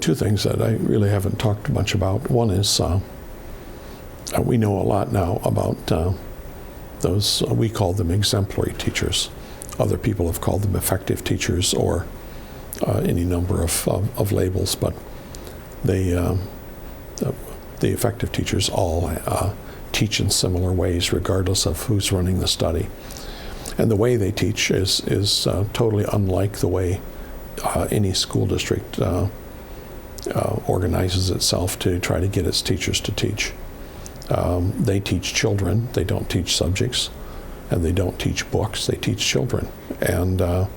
Two things that I really haven't talked much about. One is we know a lot now about those, we call them exemplary teachers. Other people have called them effective teachers or any number of labels, but the effective teachers all teach in similar ways regardless of who's running the study. And the way they teach is totally unlike the way any school district organizes itself to try to get its teachers to teach. They teach children, they don't teach subjects, and they don't teach books, they teach children. And the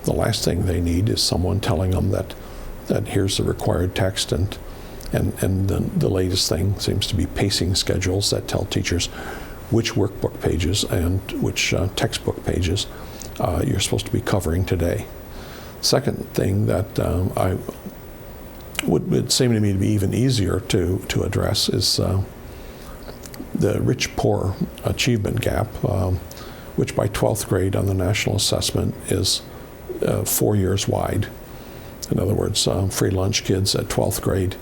last thing they need is someone telling them that here's the required text, and the latest thing seems to be pacing schedules that tell teachers which workbook pages and which textbook pages you're supposed to be covering today. Second thing that would seem to me to be even easier to address is the rich-poor achievement gap, which by 12th grade on the national assessment is 4 years wide. In other words, free lunch kids at 12th grade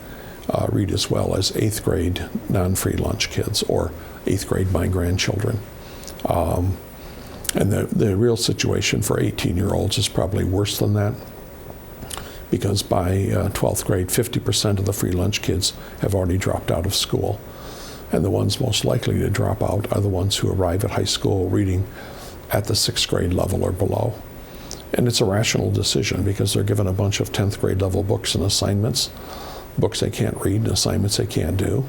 read as well as 8th grade non-free lunch kids, or 8th grade my grandchildren. And the real situation for 18-year-olds is probably worse than that, because by 12th grade, 50% of the free lunch kids have already dropped out of school. And the ones most likely to drop out are the ones who arrive at high school reading at the 6th grade level or below. And it's a rational decision because they're given a bunch of 10th grade level books and assignments, books they can't read and assignments they can't do.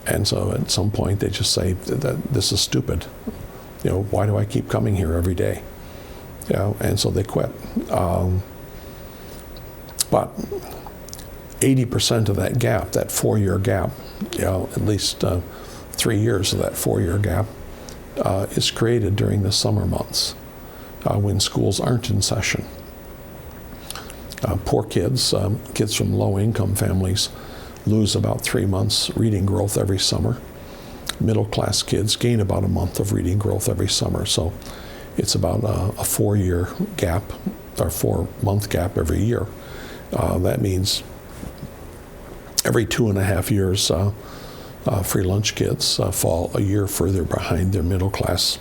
And so at some point they just say that this is stupid. You know, why do I keep coming here every day? You know, and so they quit. But 80% of that gap, that 4-year gap, you know, at least 3 years of that 4-year gap is created during the summer months when schools aren't in session. Poor kids, kids from low-income families, lose about 3 months reading growth every summer. Middle-class kids gain about a month of reading growth every summer. So it's about a 4-year gap, or 4-month gap every year. That means every 2.5 years, free lunch kids fall a year further behind their middle-class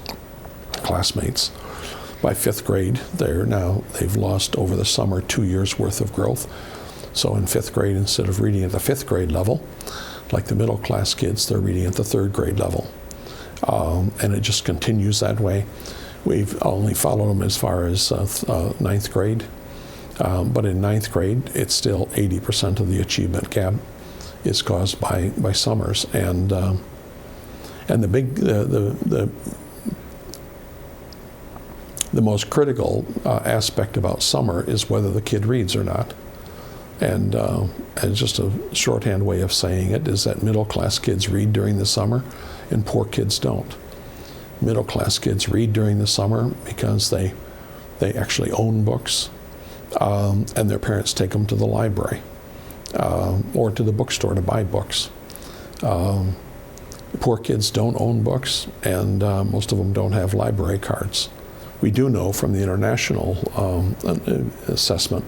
classmates. By 5th grade, they've lost over the summer 2 years worth of growth. So in 5th grade, instead of reading at the 5th grade level, like the middle class kids, they're reading at the 3rd grade level. And it just continues that way. We've only followed them as far as 9th grade. But in 9th grade, it's still 80% of the achievement gap is caused by summers. And the most critical aspect about summer is whether the kid reads or not. And just a shorthand way of saying it is that middle-class kids read during the summer and poor kids don't. Middle-class kids read during the summer because they actually own books, and their parents take them to the library or to the bookstore to buy books. Poor kids don't own books, and most of them don't have library cards. We do know from the international assessment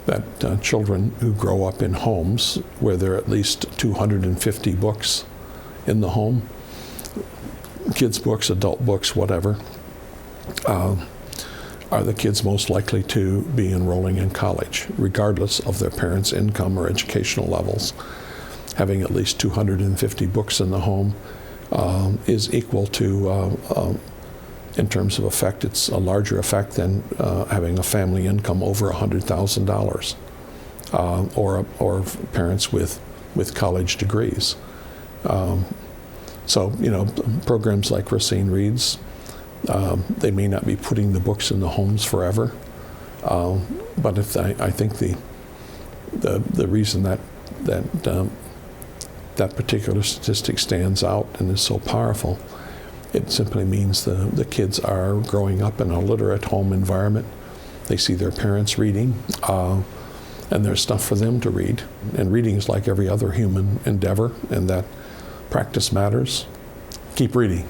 that children who grow up in homes where there are at least 250 books in the home, kids' books, adult books, whatever, are the kids most likely to be enrolling in college, regardless of their parents' income or educational levels. Having at least 250 books in the home is equal to, in terms of effect, it's a larger effect than having a family income over $100,000 or parents with college degrees. So, you know, programs like Racine Reads, they may not be putting the books in the homes forever, but I think the reason that particular statistic stands out and is so powerful, it simply means the kids are growing up in a literate home environment. They see their parents reading, and there's stuff for them to read. And reading is like every other human endeavor, and that practice matters. Keep reading.